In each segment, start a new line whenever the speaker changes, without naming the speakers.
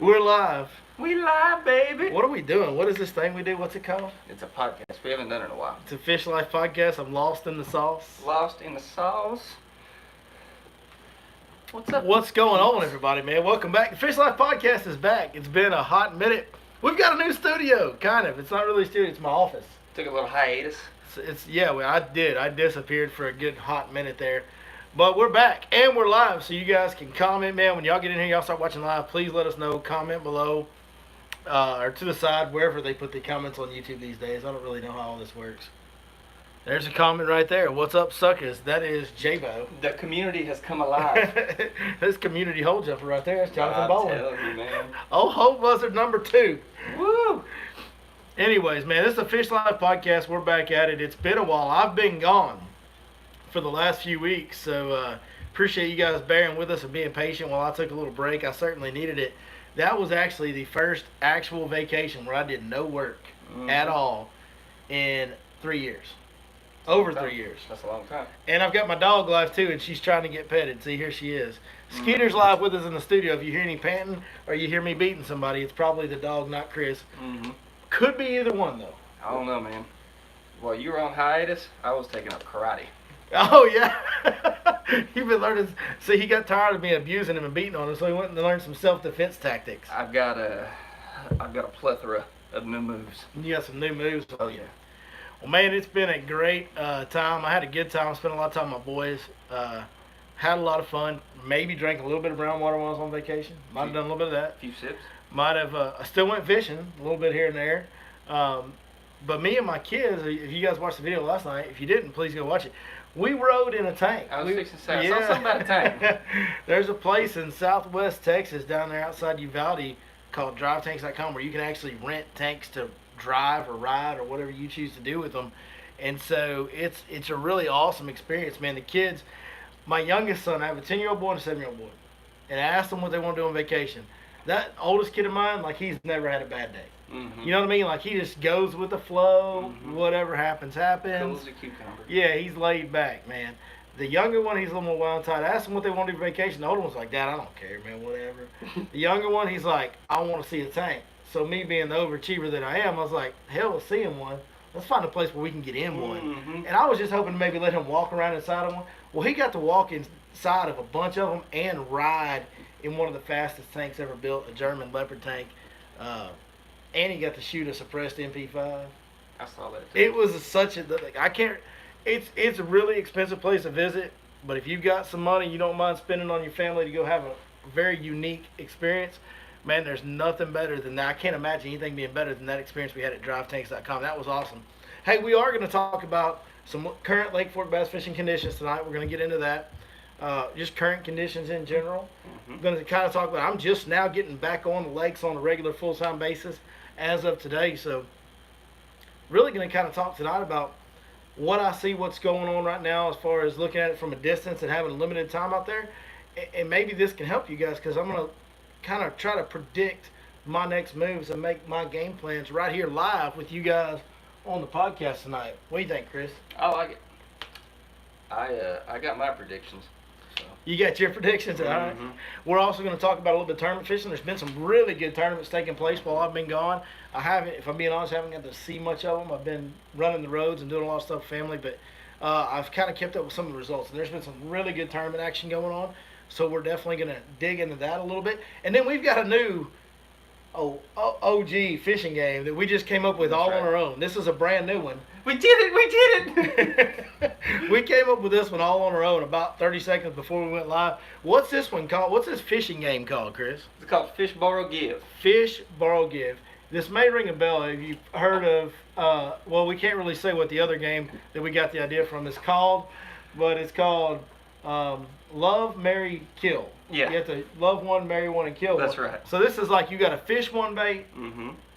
We're live.
We live, baby.
What are we doing? What is this thing we do? What's it called?
It's a podcast. We haven't done it in a while.
It's a Fish Life podcast. I'm lost in the sauce.
Lost in the sauce. What's up?
What's going on, everybody, man? Welcome back. The Fish Life podcast is back. It's been a hot minute. We've got a new studio, kind of. It's not really a studio. It's my office.
Took a little hiatus.
I did. I disappeared for a good hot minute there. But we're back, and we're live, so you guys can comment, man. When y'all get in here, y'all start watching live, please let us know. Comment below or to the side, wherever they put the comments on YouTube these days. I don't really know how all this works. There's a comment right there. What's up, suckers? That is J-Bo.
The community has come alive.
This community hole jumper right there. That's Jonathan
I'm
Bowen.
telling you, man.
Oh, Hope Buzzard number 2.
Woo!
Anyways, man, this is the Fish Life podcast. We're back at it. It's been a while. I've been gone for the last few weeks, so appreciate you guys bearing with us and being patient while I took a little break. I certainly needed it. That was actually the first actual vacation where I did no work at all in 3 years. Over 3 years.
That's a long time.
And I've got my dog live too, and she's trying to get petted. See, here she is. Skeeter's live with us in the studio. If you hear any panting or you hear me beating somebody, it's probably the dog, not Chris. Could be either one, though.
I don't know, man. While you were on hiatus, I was taking up karate.
Oh, yeah. You've been learning. See, he got tired of me abusing him and beating on him, so he went and learned some self-defense tactics.
I've got a plethora of new moves.
You got some new moves? Oh, yeah. Well, man, it's been a great time. I had a good time. Spent a lot of time with my boys. Had a lot of fun. Maybe drank a little bit of brown water while I was on vacation. Might have done a little bit of that.
A few sips.
Might have. I still went fishing a little bit here and there. But me and my kids, if you guys watched the video last night, if you didn't, please go watch it. We rode in a tank.
I was fixing to say, I saw something about a tank.
There's a place in southwest Texas down there outside Uvalde called drivetanks.com where you can actually rent tanks to drive or ride or whatever you choose to do with them. And so it's a really awesome experience, man. The kids, my youngest son, I have a 10-year-old boy and a 7-year-old boy. And I asked them what they want to do on vacation. That oldest kid of mine, like, he's never had a bad day. You know what I mean? Like, he just goes with the flow. Whatever happens, happens.
Cool as a cucumber.
Yeah, he's laid back, man. The younger one, he's a little more wild tight. I asked him what they want to do for vacation. The older one's like, Dad, I don't care, man, whatever. The younger one, he's like, I want to see a tank. So me being the overachiever that I am, I was like, hell with seeing one. Let's find a place where we can get in one. And I was just hoping to maybe let him walk around inside of one. Well, he got to walk inside of a bunch of them and ride in one of the fastest tanks ever built, a German Leopard tank. And he got to shoot a suppressed MP5.
I saw that too.
It was it's a really expensive place to visit, but if you've got some money you don't mind spending on your family to go have a very unique experience, man, there's nothing better than that. I can't imagine anything being better than that experience we had at drivetanks.com. That was awesome. Hey, we are going to talk about some current Lake Fork bass fishing conditions tonight. We're going to get into that. Just current conditions in general. I'm going to kind of talk about, I'm just now getting back on the lakes on a regular full-time basis as of today, so really going to kind of talk tonight about what I see, what's going on right now as far as looking at it from a distance and having limited time out there, and maybe this can help you guys because I'm going to kind of try to predict my next moves and make my game plans right here live with you guys on the podcast tonight. What do you think, Chris?
I like it. I got my predictions. So.
You got your predictions, all right? We're also going to talk about a little bit of tournament fishing. There's been some really good tournaments taking place while I've been gone. I haven't, if I'm being honest, I haven't got to see much of them. I've been running the roads and doing a lot of stuff with family, but I've kind of kept up with some of the results. And there's been some really good tournament action going on, so we're definitely going to dig into that a little bit. And then we've got a new OG fishing game that we just came up with on our own. This is a brand new one.
We did it!
We came up with this one all on our own about 30 seconds before we went live. What's this one called? What's this fishing game called, Chris?
It's called Fish, Borrow, Give.
Fish, Borrow, Give. This may ring a bell if you've heard of, well, we can't really say what the other game that we got the idea from is called, but it's called Love, Marry, Kill.
Yeah.
You have to love one, marry one, and kill one.
That's right.
So this is like you got to fish one bait,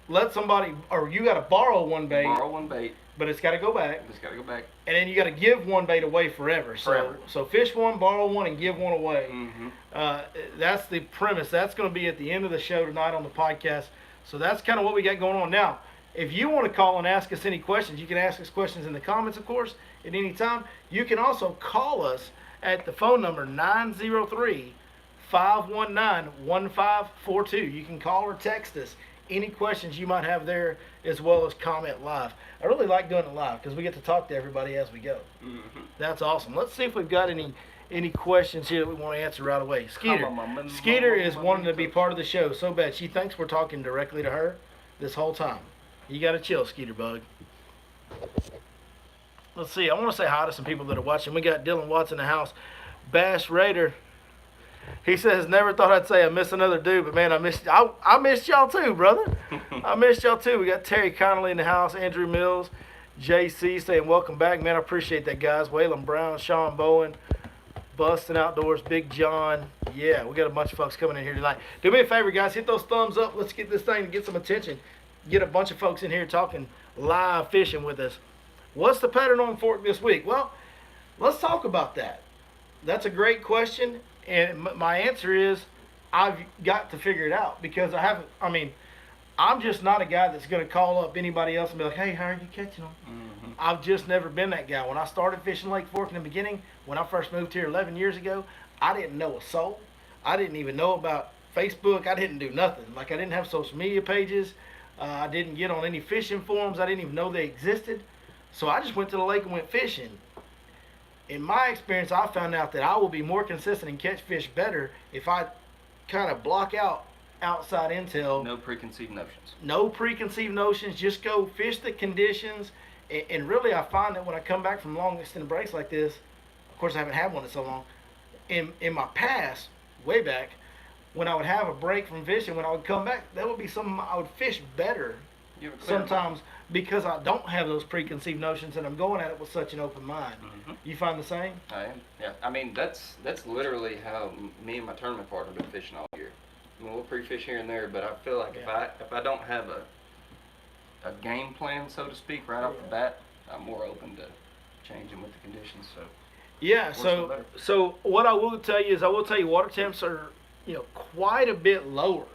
let somebody, or you got to borrow one bait.
Borrow one bait.
But it's got to go back.
It's got to go back.
And then you got to give one bait away forever. So fish one, borrow one, and give one away. That's the premise. That's going to be at the end of the show tonight on the podcast. So that's kind of what we got going on. Now, if you want to call and ask us any questions, you can ask us questions in the comments, of course, at any time. You can also call us at the phone number 903 519-1542. You can call or text us any questions you might have there, as well as comment live. I really like doing it live because we get to talk to everybody as we go.
Mm-hmm.
That's awesome. Let's see if we've got any questions here that we want to answer right away. Skeeter is wanting to be part of the show so bad. She thinks we're talking directly to her this whole time. You got to chill, Skeeter Bug. Let's see. I want to say hi to some people that are watching. We got Dylan Watts in the house. Bass Raider. He says, never thought I'd say I miss another dude, but man, I missed y'all too, brother. I missed y'all too. We got Terry Connolly in the house, Andrew Mills, JC saying welcome back. Man, I appreciate that, guys. Waylon Brown, Sean Bowen, Bustin' Outdoors, Big John. Yeah, we got a bunch of folks coming in here tonight. Do me a favor, guys. Hit those thumbs up. Let's get this thing to get some attention. Get a bunch of folks in here talking live fishing with us. What's the pattern on fork this week? Well, let's talk about that. That's a great question. And my answer is I've got to figure it out because I'm just not a guy that's going to call up anybody else and be like, hey, how are you catching them?
Mm-hmm.
I've just never been that guy. When I started fishing Lake Fork in the beginning, when I first moved here 11 years ago, I didn't know a soul. I didn't even know about Facebook. I didn't do nothing. Like, I didn't have social media pages. I didn't get on any fishing forums. I didn't even know they existed. So I just went to the lake and went fishing. In my experience, I found out that I will be more consistent and catch fish better if I kind of block out outside intel.
No preconceived notions.
No preconceived notions. Just go fish the conditions. And really, I find that when I come back from long extended breaks like this, of course, I haven't had one in so long. In my past, way back, when I would have a break from fishing, when I would come back, that would be something I would fish better sometimes because I don't have those preconceived notions and I'm going at it with such an open mind.
Mm-hmm.
You find the same?
I am. Yeah. I mean, that's literally how me and my tournament partner have been fishing all year. I mean, we'll pre-fish here and there, but I feel like if I don't have a game plan, so to speak, right off the bat, I'm more open to changing with the conditions. So
yeah. So what I will tell you is water temps are quite a bit lower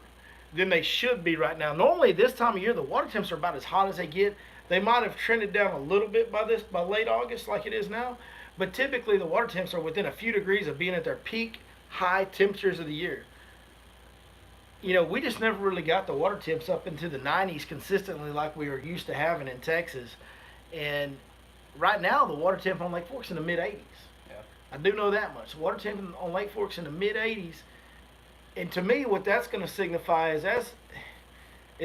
than they should be right now. Normally this time of year the water temps are about as hot as they get. They might have trended down a little bit by late August like it is now, but typically the water temps are within a few degrees of being at their peak high temperatures of the year. We just never really got the water temps up into the 90s consistently like we were used to having in Texas. And right now the water temp on Lake Fork's in the mid 80s.
Yeah.
I do know that much. Water temp on Lake Fork's in the mid 80s. And to me, what that's going to signify is as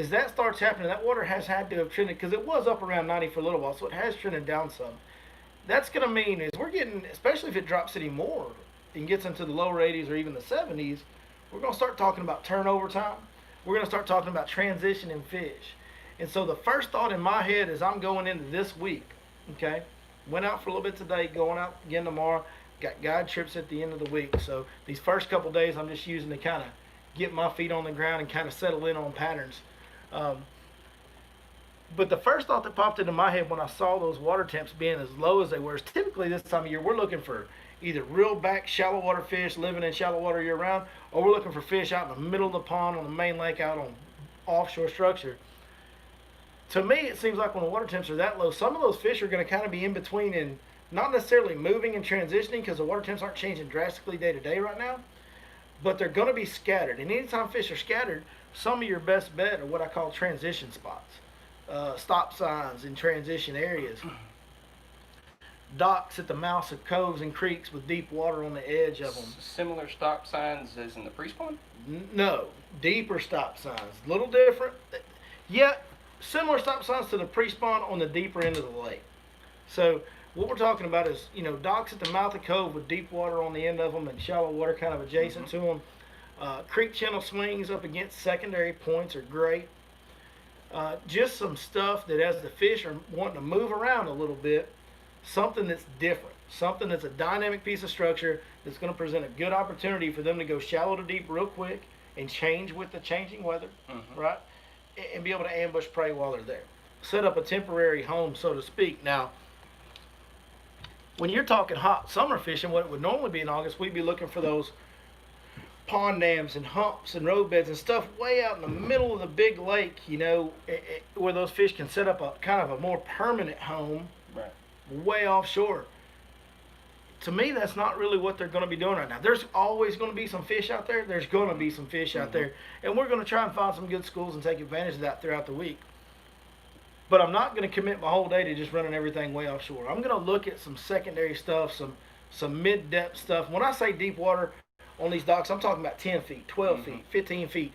that starts happening, that water has had to have trended, because it was up around 90 for a little while, so it has trended down some. That's going to mean is we're getting, especially if it drops any more and gets into the lower 80s or even the 70s, we're going to start talking about turnover time. We're going to start talking about transition in fish. And so the first thought in my head is I'm going into this week, okay? Went out for a little bit today, going out again tomorrow. Got guide trips at the end of the week. So these first couple days I'm just using to kind of get my feet on the ground and kind of settle in on patterns. But the first thought that popped into my head when I saw those water temps being as low as they were is typically this time of year we're looking for either real back shallow water fish living in shallow water year round, or we're looking for fish out in the middle of the pond on the main lake out on offshore structure. To me, it seems like when the water temps are that low, some of those fish are going to kind of be in between and not necessarily moving and transitioning because the water temps aren't changing drastically day to day right now, but they're going to be scattered. And anytime fish are scattered, some of your best bet are what I call transition spots, stop signs in transition areas, docks at the mouths of coves and creeks with deep water on the edge of them.
Similar stop signs as in the pre-spawn?
No, deeper stop signs. A little different. Yeah, similar stop signs to the pre-spawn on the deeper end of the lake. So what we're talking about is, docks at the mouth of cove with deep water on the end of them and shallow water kind of adjacent to them. Creek channel swings up against secondary points are great. Just some stuff that as the fish are wanting to move around a little bit, something that's different, something that's a dynamic piece of structure that's going to present a good opportunity for them to go shallow to deep real quick and change with the changing weather, right? And be able to ambush prey while they're there. Set up a temporary home, so to speak. Now, when you're talking hot summer fishing, what it would normally be in August, we'd be looking for those pond dams and humps and roadbeds and stuff way out in the middle of the big lake, where those fish can set up a kind of a more permanent home,
right,
way offshore. to me, that's not really what they're going to be doing right now. There's always going to be some fish out there. There's going to be some fish out there. And we're going to try and find some good schools and take advantage of that throughout the week. But I'm not going to commit my whole day to just running everything way offshore. I'm going to look at some secondary stuff, some mid-depth stuff. When I say deep water on these docks, I'm talking about 10 feet, 12 feet, 15 feet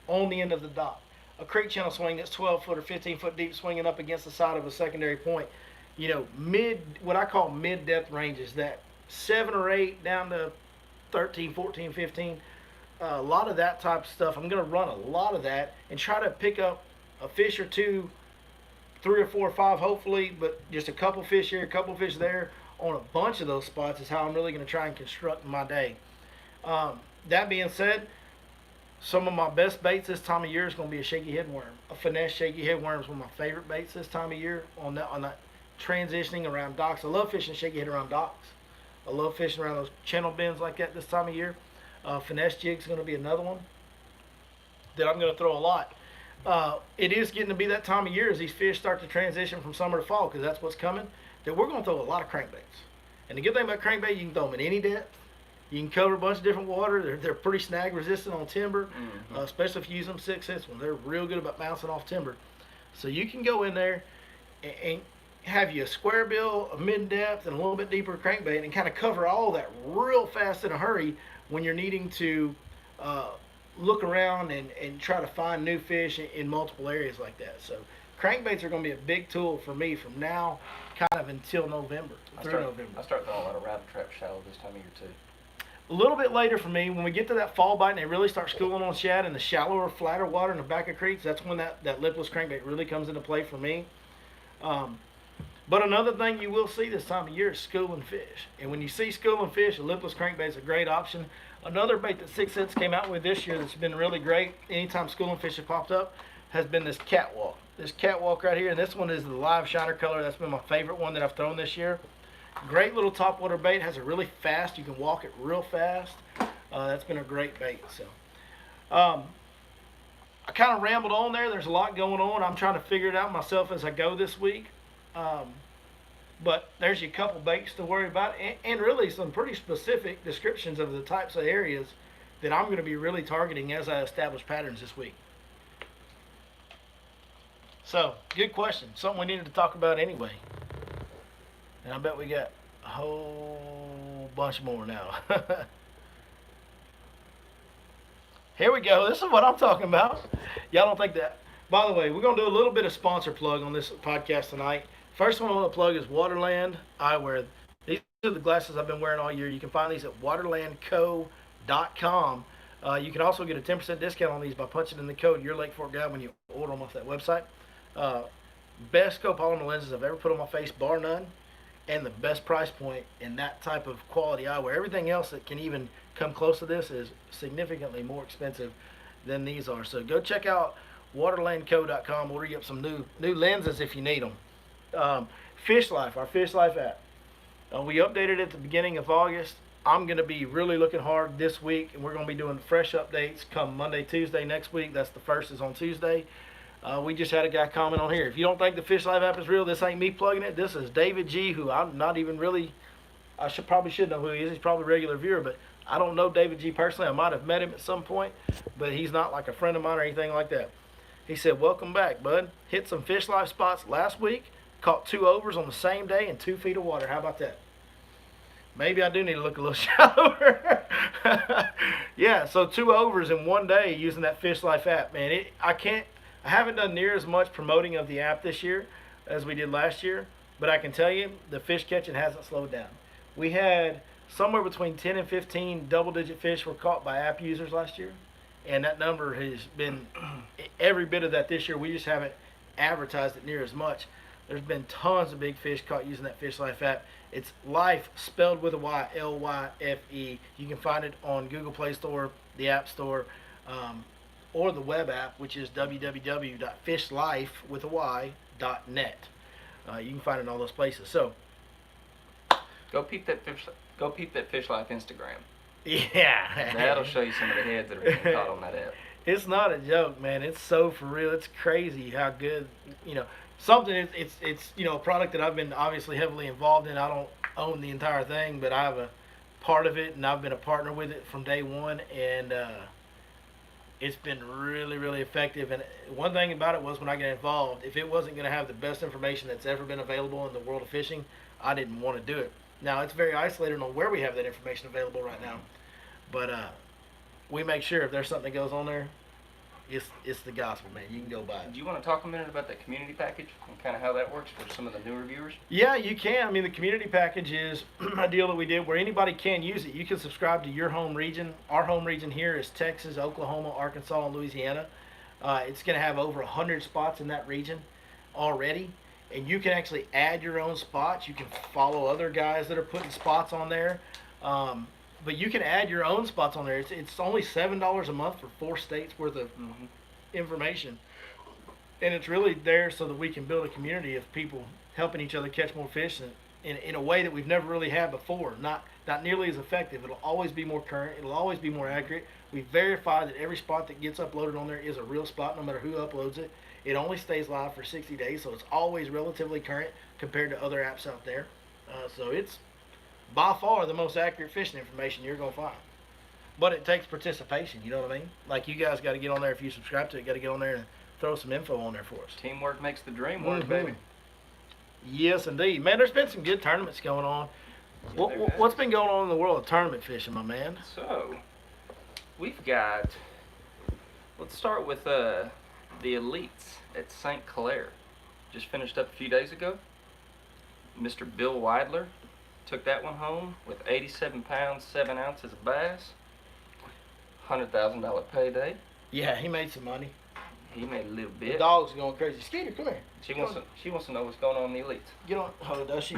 on the end of the dock. A creek channel swing that's 12 foot or 15 foot deep swinging up against the side of a secondary point. You know, what I call mid-depth ranges, that 7 or 8 down to 13, 14, 15. A lot of that type of stuff. I'm going to run a lot of that and try to pick up a fish or two, 3 or 4 or 5 hopefully, but just a couple fish here, a couple fish there on a bunch of those spots is how I'm really going to try and construct my day. That being said, some of my best baits this time of year is going to be a shaky head worm. A finesse shaky head worm is one of my favorite baits this time of year on that transitioning around docks. I love fishing shaky head around docks. I love fishing around those channel bends like that this time of year. Finesse jig is going to be another one that I'm going to throw a lot. It is getting to be that time of year as these fish start to transition from summer to fall, because that's what's coming, that we're going to throw a lot of crankbaits. And the good thing about crankbait, you can throw them at any depth. You can cover a bunch of different water. They're pretty snag resistant on timber, especially if you use them 6/6 ones. They're real good about bouncing off timber. So you can go in there and have you a square bill, a mid-depth, and a little bit deeper crankbait, and kind of cover all that real fast in a hurry when you're needing to look around and try to find new fish in multiple areas like that. So crankbaits are going to be a big tool for me from now kind of until November, November.
I start throwing a lot of rabbit trap shallow this time of year too.
A little bit later for me, when we get to that fall bite and they really start schooling on shad in the shallower, flatter water in the back of creeks, that's when that lipless crankbait really comes into play for me. But another thing you will see this time of year is schooling fish. And when you see schooling fish, a lipless crankbait is a great option. Another bait that 6 Cents came out with this year that's been really great, anytime schooling fish have popped up, has been this catwalk. This catwalk right here, and this one is the live shiner color. That's been my favorite one that I've thrown this year. Great little topwater bait, has a really fast, you can walk it real fast. That's been a great bait. So I kind of rambled on there. There's a lot going on. I'm trying to figure it out myself as I go this week. But there's a couple baits to worry about, and really some pretty specific descriptions of the types of areas that I'm going to be really targeting as I establish patterns this week. So, good question. Something we needed to talk about anyway. And I bet we got a whole bunch more now. Here we go. This is what I'm talking about. Y'all don't think that. By the way, we're going to do a little bit of sponsor plug on this podcast tonight. First one I want to plug is Waterland Eyewear. These are the glasses I've been wearing all year. You can find these at waterlandco.com. You can also get a 10% discount on these by punching in the code Your Lake Fork Guide when you order them off that website. Best copolymer lenses I've ever put on my face, bar none, and the best price point in that type of quality eyewear. Everything else that can even come close to this is significantly more expensive than these are. So go check out waterlandco.com. Order you up some new lenses if you need them. Fish Life, our Fish Life app. We updated it at the beginning of August. I'm going to be really looking hard this week, and we're going to be doing fresh updates come Monday, Tuesday next week. That's the first is on Tuesday. We just had a guy comment on here. If you don't think the Fish Life app is real, this ain't me plugging it. This is David G, who I'm not even really, probably should know who he is. He's probably a regular viewer, but I don't know David G personally. I might have met him at some point, but he's not like a friend of mine or anything like that. He said, welcome back, bud. Hit some Fish Life spots last week. Caught 2 overs on the same day in 2 feet of water. How about that? Maybe I do need to look a little shallower. Yeah, so 2 overs in 1 day using that Fish Life app. Man, I haven't done near as much promoting of the app this year as we did last year, but I can tell you the fish catching hasn't slowed down. We had somewhere between 10 and 15 double-digit fish were caught by app users last year, and that number has been every bit of that this year. We just haven't advertised it near as much. There's been tons of big fish caught using that Fish Life app. It's Life spelled with a Y, L-Y-F-E. You can find it on Google Play Store, the App Store, or the web app, which is www.fishlifewithany.net. You can find it in all those places. So
go peep that Fish Life Instagram.
Yeah,
that'll show you some of the heads that are being caught on that app.
It's not a joke, man. It's so for real. It's crazy how good, something. It's a product that I've been obviously heavily involved in. I don't own the entire thing, but I have a part of it, and I've been a partner with it from day one, and it's been really, really effective. And one thing about it was when I got involved, if it wasn't going to have the best information that's ever been available in the world of fishing, I didn't want to do it. Now it's very isolated on where we have that information available right now, but we make sure if there's something that goes on there, it's the gospel, man. You can go buy it.
Do you want to talk a minute about that community package and kind of how that works for some of the newer viewers?
Yeah, you can. I mean, the community package is a deal that we did where anybody can use it. You can subscribe to your home region. Our home region here is Texas, Oklahoma, Arkansas, and Louisiana. It's going to have over 100 spots in that region already. And you can actually add your own spots. You can follow other guys that are putting spots on there. But you can add your own spots on there. It's only $7 a month for 4 states worth of information. And it's really there so that we can build a community of people helping each other catch more fish in a way that we've never really had before. Not nearly as effective. It'll always be more current. It'll always be more accurate. We verify that every spot that gets uploaded on there is a real spot no matter who uploads it. It only stays live for 60 days, so it's always relatively current compared to other apps out there. So it's by far the most accurate fishing information you're going to find. But it takes participation, you know what I mean? Like you guys got to get on there if you subscribe to it. Got to get on there and throw some info on there for us.
Teamwork makes the dream work, baby.
Yes, indeed. Man, there's been some good tournaments going on. What's been going on in the world of tournament fishing, my man?
So, we've got, let's start with the elites at St. Clair. Just finished up a few days ago. Mr. Bill Weidler took that one home with 87 pounds, 7 ounces of bass. $100,000 payday.
Yeah, he made some money.
He made a little
The
bit.
dog's going crazy. Skeeter, come here.
She wants to know what's going on in the elites.
Get on. Oh, does she?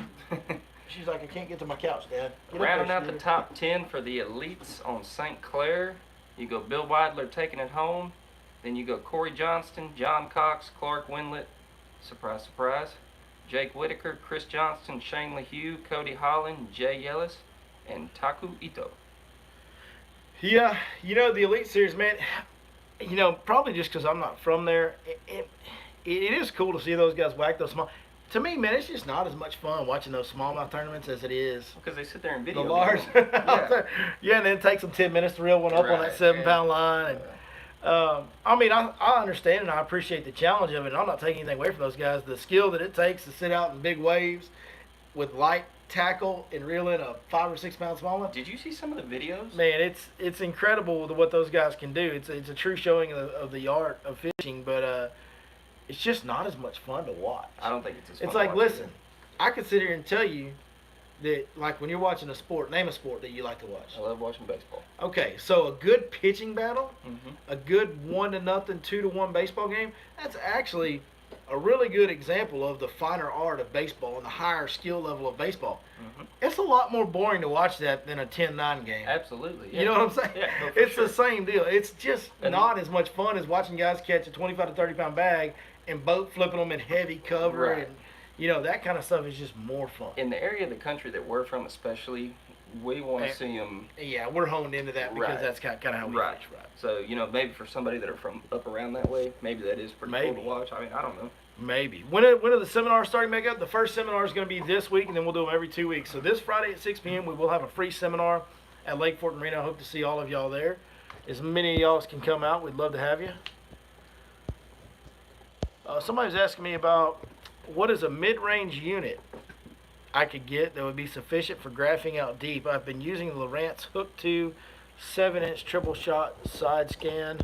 She's like, I can't get to my couch, Dad. Get up
Rounding
there,
out the
Skeeter.
top 10 for the elites on St. Clair, you go Bill Weidler taking it home. Then you go Corey Johnston, John Cox, Clark Winlet, surprise, surprise, Jake Whitaker, Chris Johnston, Shane LaHue, Cody Holland, Jay Yellis, and Taku Ito.
Yeah, you know, the Elite Series, man, you know, probably just because I'm not from there, it is cool to see those guys whack those small. To me, man, it's just not as much fun watching those smallmouth tournaments as it is
Because they sit there and
the
video.
large.
Yeah.
Yeah, and then it takes them 10 minutes to reel one up on that 7-pound line. And, I mean, I understand and I appreciate the challenge of it. And I'm not taking anything away from those guys. The skill that it takes to sit out in big waves with light tackle and reel in a 5 or 6 pound smallmouth.
Did you see some of the videos?
Man, it's incredible what those guys can do. It's a true showing of the art of fishing, but it's just not as much fun to watch.
I don't think it's as fun.
It's
to
like,
watch
listen, I could sit here and tell you that, like, when you're watching a sport, name a sport that you like to watch.
I love watching baseball.
Okay, so a good pitching battle,
Mm-hmm.
a good 1-0, 2-1 baseball game, that's actually a really good example of the finer art of baseball and the higher skill level of baseball.
Mm-hmm.
It's a lot more boring to watch that than a 10-9 game.
Absolutely. Yeah.
You know what I'm saying?
Yeah, no, for
it's
sure.
the same deal. It's just
And-
not as much fun as watching guys catch a 25 to 30 pound bag and boat flipping them in heavy cover.
Right.
And, you know, that kind of stuff is just more fun.
In the area of the country that we're from, especially, we want to
And-
see them.
Yeah, we're honed into that because
Right.
that's kind of how we
Right.
fish. Right.
So, you know, maybe for somebody that are from up around that way, maybe that is pretty cool
Maybe.
to watch. I mean, I don't know.
Maybe. When are the seminars starting back up? The first seminar is going to be this week, and then we'll do them every 2 weeks. So this Friday at 6 p.m., we will have a free seminar at Lake Fort Marina. I hope to see all of y'all there. As many of y'all as can come out, we'd love to have you. Somebody's asking me about what is a mid-range unit I could get that would be sufficient for graphing out deep. I've been using Lowrance Hook 2 7-inch triple shot side scan.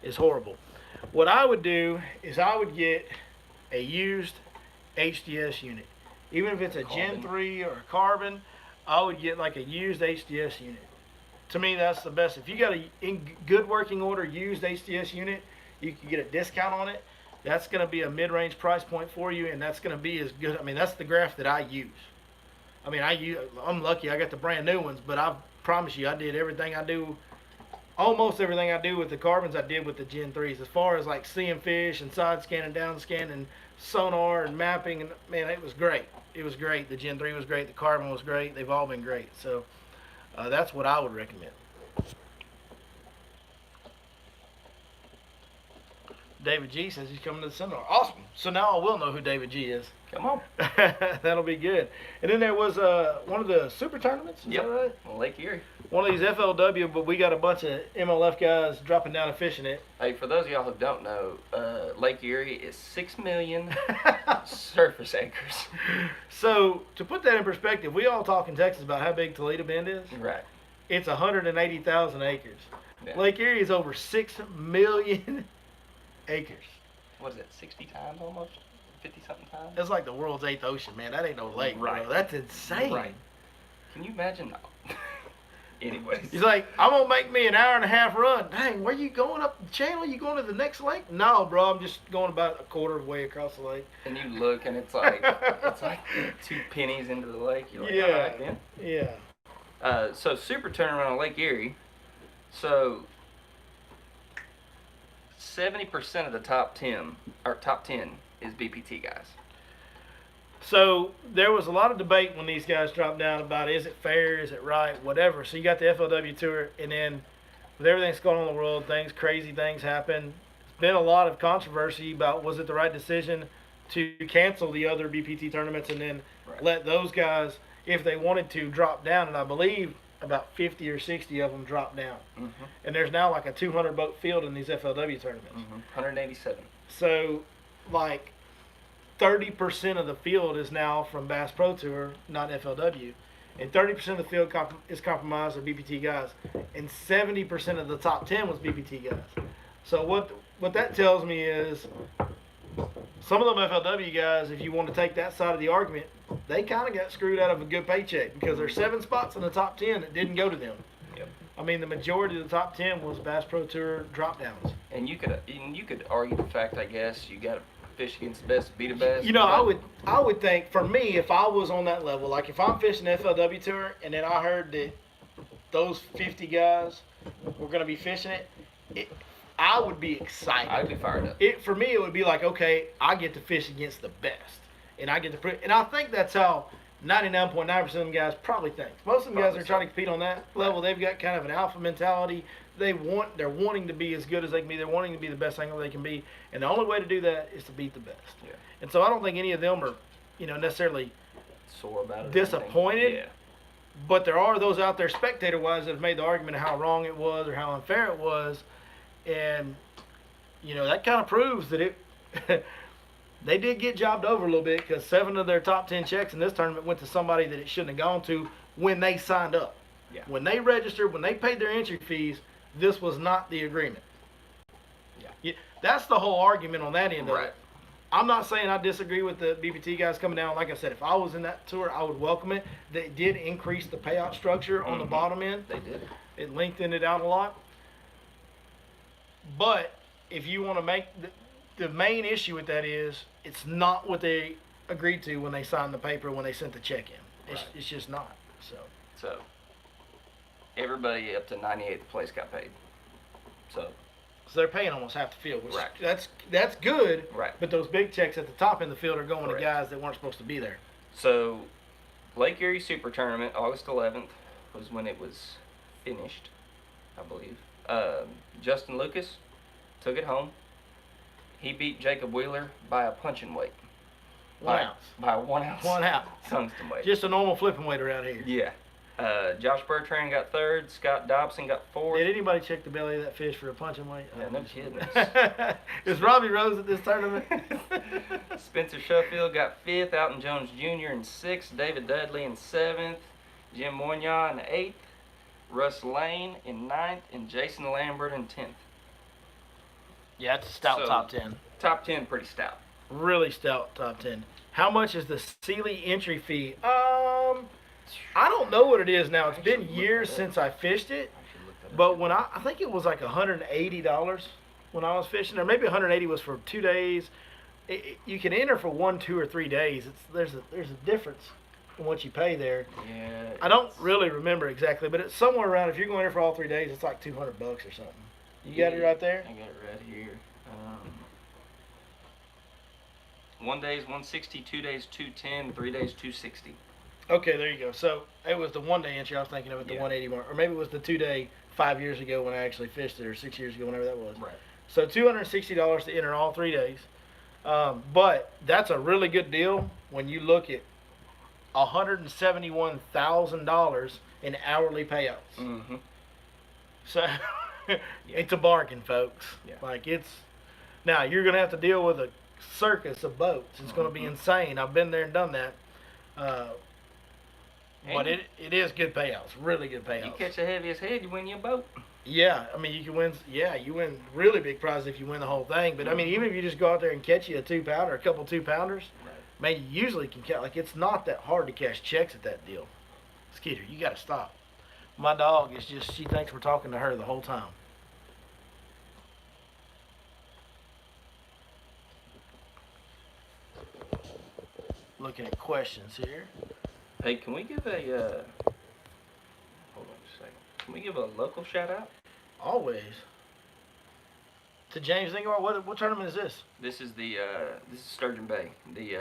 Is horrible. What I would do is I would get a used HDS unit. Even if it's a Gen 3 or a carbon, I would get like a used HDS unit. To me, that's the best. If you got a in good working order used HDS unit, you can get a discount on it. That's going to be a mid-range price point for you, and that's going to be as good. I mean, that's the graph that I use. I mean, I'm lucky I got the brand new ones, but I promise you I did everything I do. Almost everything I do with the carbons I did with the Gen 3s. As far as like seeing fish and side scanning, down scanning, sonar and mapping, and man, it was great. It was great. The Gen 3 was great. The carbon was great. They've all been great. So that's what I would recommend. David G says he's coming to the seminar. Awesome. So now I will know who David G is.
Come on.
That'll be good. And then there was one of the super tournaments. Is that right?
Lake Erie.
One of these FLW, but we got a bunch of MLF guys dropping down and fishing it.
Hey, for those of y'all who don't know, Lake Erie is 6 million surface acres.
So to put that in perspective, we all talk in Texas about how big Toledo Bend is.
Right.
It's 180,000 acres.
Yeah.
Lake Erie is over 6 million acres.
What is it, 60 times almost? 50-something times?
That's like the world's 8th ocean, man. That ain't no lake,
Right.
bro. That's insane.
Right. Can you imagine? Anyways.
He's like, I'm going to make me an hour and a half run. Dang, where you going up the channel? You going to the next lake? No, bro. I'm just going about a quarter of the way across the lake.
And you look, and it's like 2 pennies into the lake. You're like,
Yeah.
all right, then.
Yeah.
So super tournament on Lake Erie. So 70% of the top 10 is BPT guys.
So there was a lot of debate when these guys dropped down about is it fair, is it right, whatever. So you got the FLW tour, and then with everything that's going on in the world, crazy things happen. There's been a lot of controversy about was it the right decision to cancel the other BPT tournaments and then let those guys, if they wanted to, drop down. And I believe about 50 or 60 of them dropped down.
Mm-hmm.
And there's now like a 200 boat field in these FLW tournaments.
Mm-hmm. 187.
So like 30% of the field is now from Bass Pro Tour, not FLW. And 30% of the field is compromised of BPT guys. And 70% of the top 10 was BPT guys. So what that tells me is some of them FLW guys, if you want to take that side of the argument, they kind of got screwed out of a good paycheck because there's 7 spots in the top 10 that didn't go to them.
Yep.
I mean, the majority of the top 10 was Bass Pro Tour drop downs.
And you could argue the fact, I guess, you got to fish against the best, be the best.
You know, I would think for me, if I was on that level, like if I'm fishing the FLW tour and then I heard that those 50 guys were going to be fishing it, I would be excited.
I'd be fired up.
For me, it would be like, okay, I get to fish against the best, and I get to and I think that's how 99.9% of them guys probably think. Most of them guys are trying to compete on that level. They've got kind of an alpha mentality. They're wanting to be as good as they can be. They're wanting to be the best angler they can be, and the only way to do that is to beat the best.
Yeah.
And so I don't think any of them are, necessarily
sore about it.
Disappointed.
Yeah.
But there are those out there, spectator-wise, that have made the argument of how wrong it was or how unfair it was, and that kind of proves that they did get jobbed over a little bit because 7 of their top 10 checks in this tournament went to somebody that it shouldn't have gone to when they signed up.
Yeah.
When they registered, when they paid their entry fees, this was not the agreement. Yeah. That's the whole argument on that end of it. I'm not saying I disagree with the BPT guys coming down. Like I said, if I was in that tour, I would welcome it. They did increase the payout structure on the bottom end.
They did.
It lengthened it out a lot. But if you want to make the main issue with that is it's not what they agreed to when they signed the paper, when they sent the check in. It's just not.
So everybody up to 98th place got paid. So
they're paying almost half the field, which
Right.
that's good.
Right.
But those big checks at the top end of the field are going
Correct.
to guys that weren't supposed to be there.
So Lake Erie Super Tournament, August 11th was when it was finished, I believe. Justin Lucas took it home. He beat Jacob Wheeler by a punching weight.
1 ounce.
By 1 ounce.
1 ounce.
Tungsten weight.
Just a normal flipping weight around here.
Yeah. Josh Bertrand got 3rd. Scott Dobson got 4th.
Did anybody check the belly of that fish for a punching weight?
Yeah, no kidding.
Is Robbie Rose at this tournament?
Spencer Sheffield got 5th. Alton Jones Jr. in 6th. David Dudley in 7th. Jim Moignon in 8th. Russ Lane in 9th. And Jason Lambert in 10th.
Yeah, it's a stout top 10.
Top 10 pretty stout.
Really stout top 10. How much is the Sealy entry fee? I don't know what it is now. It's been years since I fished it. But when I think it was like $180 when I was fishing, or maybe 180 was for 2 days. You can enter for 1, 2, or 3 days. There's a difference in what you pay there.
Yeah.
I don't really remember exactly, but it's somewhere around. If you're going there for all 3 days, it's like $200 or something. You got it right there?
I got it right here. 1 day is 160, 2 days 210, 3 days 260.
Okay, there you go. So it was the 1 day entry I was thinking of at the 180 mark, or maybe it was the 2 day 5 years ago when I actually fished it, or 6 years ago, whenever that was.
Right.
So $260 to enter all 3 days. But that's a really good deal when you look at $171,000 in hourly payouts.
Mm-hmm.
So
Yeah.
it's a bargain, folks.
Yeah.
Like it's now you're gonna have to deal with a circus of boats. It's gonna be
Mm-hmm.
insane. I've been there and done that. Uh, but
And
it is good payouts, really good
you
payouts.
catch the heaviest head, you win your boat.
Yeah, I mean you can win. Yeah, you win really big prizes if you win the whole thing. But I mean, even if you just go out there and catch you a 2 pounder, a couple 2 pounders,
Right.
man, you usually can catch. Like it's not that hard to cash checks at that deal. Skeeter, you got to stop. My dog is just. She thinks we're talking to her the whole time. Looking at questions here.
Hey, can we give a hold on just a second? Can we give a local shout out?
Always. To James Ingvar, what tournament is this?
This is this is Sturgeon Bay, the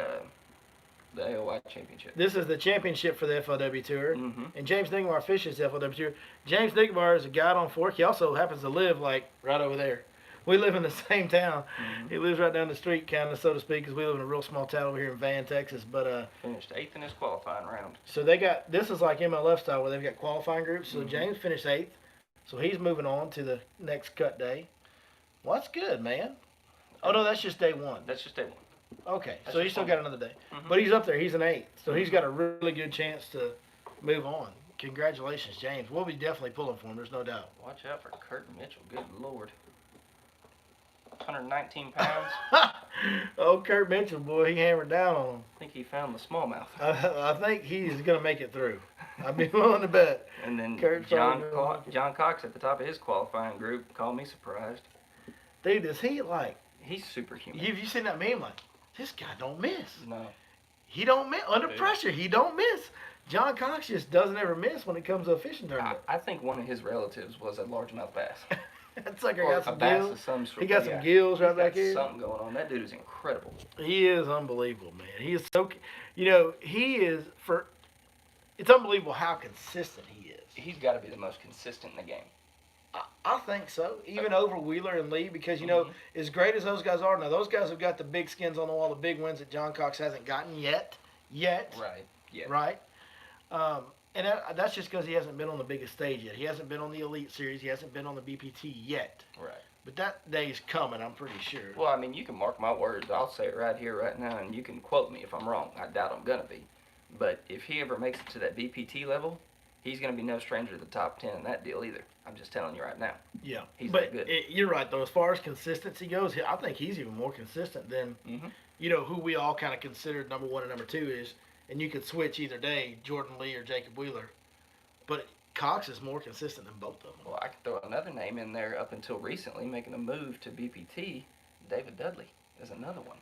AOI championship.
This is the championship for the FLW Tour.
Mm-hmm.
And James Niggemar fishes the FLW Tour. James Niggemar is a guide on Fork. He also happens to live like right over there. We live in the same town.
Mm-hmm.
He lives right down the street, kind of, so to speak, because we live in a real small town over here in Van, Texas. But
Finished 8th in his qualifying round.
so they got, this is like MLF style where they've got qualifying groups. So
Mhm.
James finished 8th. So he's moving on to the next cut day. Well, that's good, man. Oh, no, that's just day one.
That's just day one.
Okay,
That's
so he's
just
still
one.
got another day.
Mhm.
But he's up there. He's an 8th. So he's got a really good chance to move on. Congratulations, James. We'll be definitely pulling for him. There's no doubt.
Watch out for Kurt Mitchell. Good Lord. 119 pounds.
Oh, Kurt Mitchell, boy, he hammered down on him.
I think he found the smallmouth.
I think he's going to make it through. I'd be willing to bet.
And then
Kurt's
John
probably gonna make it.
John Cox at the top of his qualifying group called me surprised.
Dude, is he like,
He's superhuman.
you seen that meme? Like, this guy don't miss.
No.
He don't miss. Under
Dude.
pressure, he don't miss. John Cox just doesn't ever miss when it comes to a fishing
I,
tournament.
I think one of his relatives was a largemouth bass.
That sucker
Or
got
a
some
bass
gills.
of some sort.
He got some
yeah.
gills right
He's
back
got
here.
something going on. That dude is incredible.
He is unbelievable, man. He is so, he is it's unbelievable how consistent he is.
He's got to be the most consistent in the game.
I think so. Even over Wheeler and Lee, because,
Mhm.
as great as those guys are, now those guys have got the big skins on the wall, the big wins that John Cox hasn't gotten yet.
Right. Yeah.
Right? And that's just because he hasn't been on the biggest stage yet. He hasn't been on the Elite Series. He hasn't been on the BPT yet.
Right.
But that day's coming, I'm pretty sure.
Well, I mean, you can mark my words. I'll say it right here, right now, and you can quote me if I'm wrong. I doubt I'm gonna be. But if he ever makes it to that BPT level, he's gonna be no stranger to the top 10 in that deal either. I'm just telling you right now.
Yeah.
He's
but
that good.
You're right, though. As far as consistency goes, I think he's even more consistent than,
Mm-hmm.
who we all kind of considered number one and number two is. And you could switch either day, Jordan Lee or Jacob Wheeler. But Cox is more consistent than both of them.
Well, I could throw another name in there up until recently, making a move to BPT. David Dudley is another one.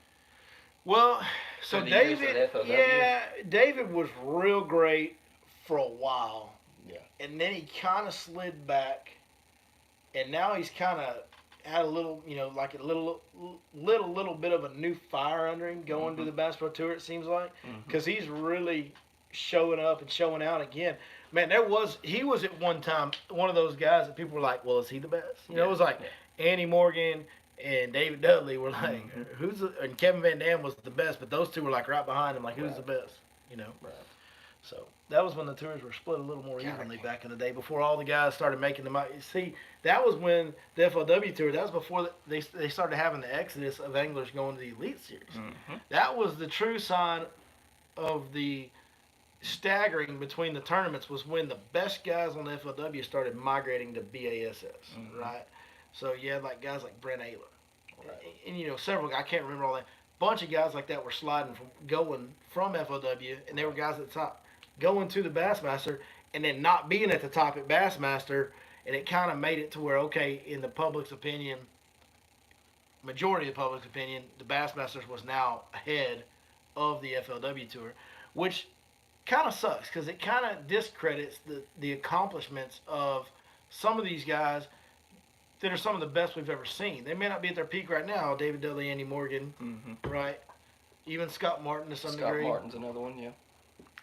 Well, so
For the years of
David,
FLW.
yeah, David was real great for a while.
Yeah.
And then he kind of slid back. And now he's kind of had a little, like a little bit of a new fire under him going to the Bass Pro Tour, it seems like.
Mhm.
Because he's really showing up and showing out again. Man, he was at one time one of those guys that people were like, well, is he the best? It was like Andy Morgan and David Dudley were like, and Kevin Van Dam was the best, but those two were like right behind him, like, who's the best?
Right.
So that was when the tours were split a little more evenly back in the day, before all the guys started making them out. See, that was when the FLW Tour, that was before they started having the exodus of anglers going to the Elite Series.
Mm-hmm.
That was the true sign of the staggering between the tournaments, was when the best guys on the FLW started migrating to BASS, right? So you had like guys like Brent Ayler, and several, I can't remember all that. Bunch of guys like that were going from FLW, and they were guys at the top, going to the Bassmaster, and then not being at the top at Bassmaster, and it kind of made it to where, okay, in the public's opinion, majority of the public's opinion, the Bassmasters was now ahead of the FLW Tour, which kind of sucks because it kind of discredits the accomplishments of some of these guys that are some of the best we've ever seen. They may not be at their peak right now, David Dudley, Andy Morgan, right? Even Scott Martin to some degree.
Scott Martin's another one, yeah.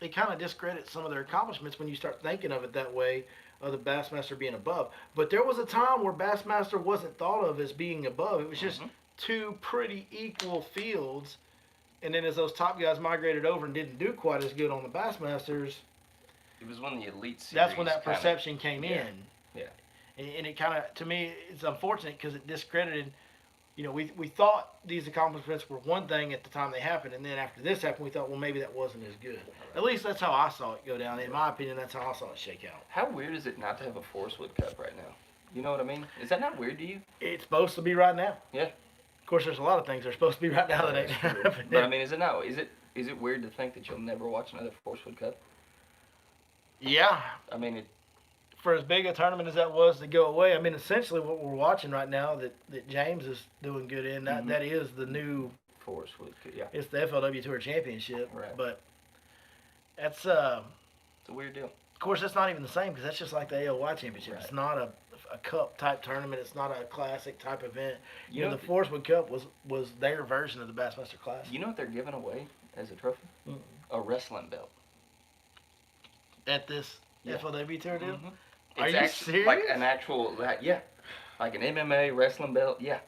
It kind of discredits some of their accomplishments when you start thinking of it that way, of the Bassmaster being above. But there was a time where Bassmaster wasn't thought of as being above. It was just two pretty equal fields. And then as those top guys migrated over and didn't do quite as good on the Bassmasters,
It was when the Elite Series.
that's when that
kinda-
perception came
yeah,
in.
yeah.
And it kind of, to me, it's unfortunate because it discredited. We thought these accomplishments were one thing at the time they happened, and then after this happened, we thought, well, maybe that wasn't as good. At least that's how I saw it go down. In my opinion, that's how I saw it shake out.
How weird is it not to have a Forest Wood Cup right now? You know what I mean? Is that not weird to you?
It's supposed to be right now.
Yeah.
Of course, there's a lot of things that are supposed to be right now that ain't happening.
But I mean, is it not? Is it weird to think that you'll never watch another Forest Wood Cup?
Yeah.
I mean,
For as big a tournament as that was to go away, I mean, essentially what we're watching right now that James is doing good in, that is the new,
Forest Wood Cup, yeah.
it's the FLW Tour Championship.
Right.
But that's,
It's a weird deal.
of course, that's not even the same because that's just like the AOY Championship.
Right.
It's not a cup type tournament. It's not a classic type event.
You know,
the Forest Wood Cup was their version of the Bassmaster Classic.
You know what they're giving away as a trophy?
Mm-mm.
A wrestling belt.
At this
Yeah.
FLW Tour deal?
Mhm.
Are
It's
you
actually
serious?
like an actual, yeah, like an MMA wrestling belt. Yeah,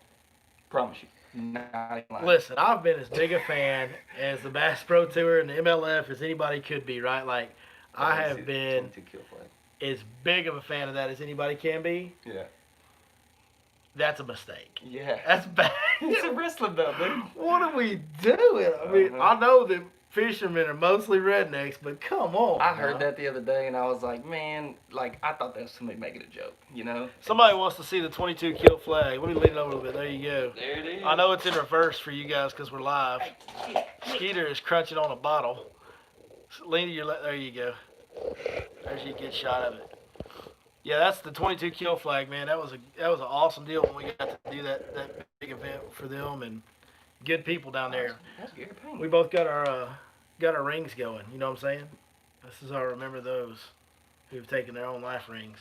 promise you. Not even lying.
Listen, I've been as big a fan as the Bass Pro Tour and the MLF as anybody could be, right? Like, I
Let's
have
see,
been
22 kill flag.
as big of a fan of that as anybody can be.
Yeah.
That's a mistake.
Yeah.
That's bad.
It's a wrestling belt, dude.
What are we doing? I mean, I know that fishermen are mostly rednecks, but come on.
I heard
now.
that the other day, and I was like, man, like, I thought that was somebody making a joke, you know?
Somebody wants to see the 22 kill flag. Let me lean it over a little bit. There you go.
There it is.
I know it's in reverse for you guys because we're live. Skeeter is crunching on a bottle. Lean to your left. There you go. There's your good shot of it. Yeah, that's the 22 kill flag, man. That was an awesome deal when we got to do that big event for them and good people down there.
That's Gary Payne.
We both got our rings going. You know what I'm saying? This is how I remember those who've taken their own life rings.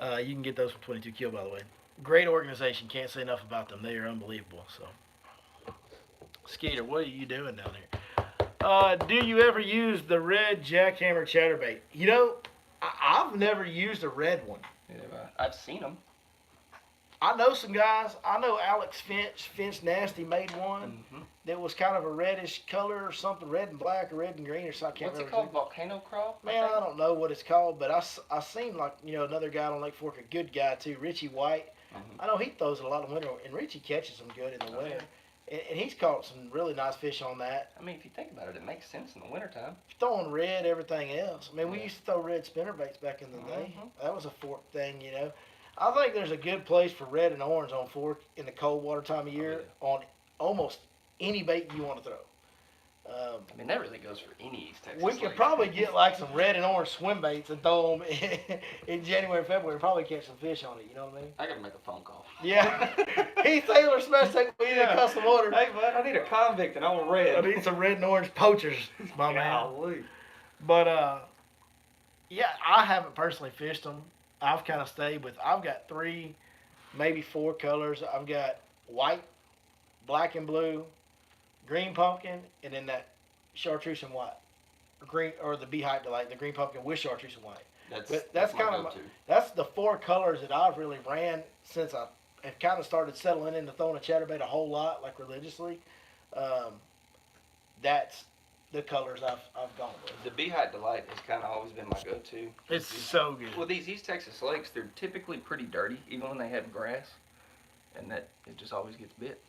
You can get those from 22 Kill, by the way. Great organization. Can't say enough about them. They are unbelievable. So, Skeeter, what are you doing down there? Do you ever use the red jackhammer chatterbait? You know, I've never used a red one.
Yeah, I've seen them.
I know some guys. I know Alex Finch Nasty made one
Mm-hmm.
that was kind of a reddish color or something, red and black or red and green or something. I can't
What's it
remember.
called? Volcano Crawl?
Man, I don't know what it's called, but I seen like, another guy on Lake Fork, a good guy too, Richie White.
Mhm.
I know he throws it a lot in the winter, and Richie catches them good in the
Oh,
winter. And he's caught some really nice fish on that.
I mean, if you think about it, it makes sense in the wintertime.
Throwing red, everything else. I mean, we
Yeah.
used to throw red spinnerbaits back in the day.
Mhm.
That was a fork thing, I think there's a good place for red and orange on fork in the cold water time of year on almost any bait you want to throw.
I mean, that really goes for any East Texas
We could
lake.
probably get like some red and orange swim baits and throw them in January, February, and probably catch some fish on it. You know what I mean?
I gotta make a phone call.
Yeah. Heath Taylor, Smash Tank, we need a custom order.
Hey, bud, I need a convict and I want red.
I need some red and orange poachers, my man.
Golly.
But yeah, I haven't personally fished them. I've kind of stayed with. I've got 3, maybe 4 colors. I've got white, black and blue, green pumpkin, and then that chartreuse and white, green or the Beehive Delight, the green pumpkin with chartreuse and white. That's
my
kind of
go-to.
that's the 4 colors that I've really ran since I have kind of started settling into throwing a chatterbait a whole lot, like religiously. That's the colors I've gone with.
The Beehive Delight has kind of always been my go-to.
It's so good.
Well, these East Texas lakes, they're typically pretty dirty, even when they have grass, and that it just always gets bit.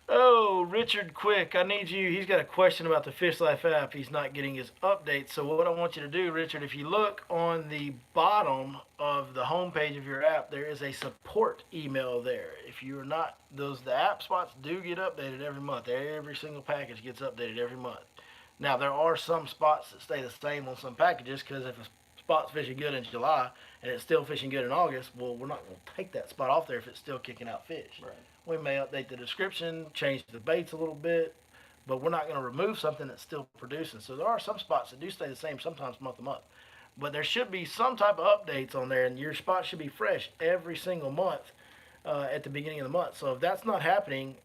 Oh, Richard Quick, I need you. He's got a question about the Fish Life app. He's not getting his updates. So what I want you to do, Richard, if you look on the bottom of the homepage of your app, there is a support email there. If you're not, the app spots do get updated every month. Every single package gets updated every month. Now, there are some spots that stay the same on some packages because if a spot's fishing good in July and it's still fishing good in August, well, we're not going to take that spot off there if it's still kicking out fish.
Right.
We may update the description, change the baits a little bit, but we're not going to remove something that's still producing. So there are some spots that do stay the same sometimes month to month. But there should be some type of updates on there, and your spot should be fresh every single month at the beginning of the month. So if that's not happening,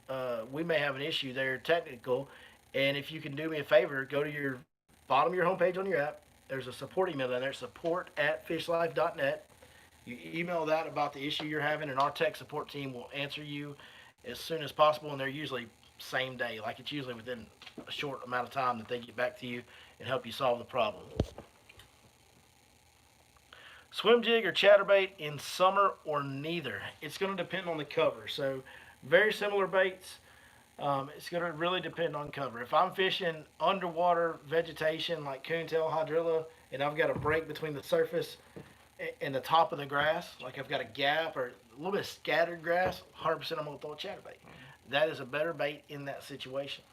we may have an issue there, technical. And if you can do me a favor, go to your bottom of your homepage on your app, there's a support email down there, support@fishlife.net. You email that about the issue you're having, and our tech support team will answer you as soon as possible. And they're usually same day, like it's usually within a short amount of time that they get back to you and help you solve the problem. Swim jig or chatterbait in summer or neither? It's going to depend on the cover. So, very similar baits. It's going to really depend on cover. If I'm fishing underwater vegetation like coontail, hydrilla, and I've got a break between the surface and the top of the grass, like I've got a gap or a little bit of scattered grass, 100% I'm going to throw a chatterbait. That is a better bait in that situation.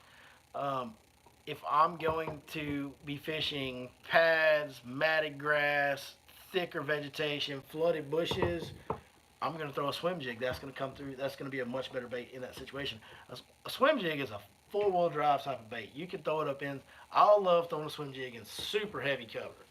If I'm going to be fishing pads, matted grass, thicker vegetation, flooded bushes, I'm going to throw a swim jig. That's going to come through. That's going to be a much better bait in that situation. A swim jig is a four-wheel drive type of bait. You can throw it up in. I love throwing a swim jig in super heavy cover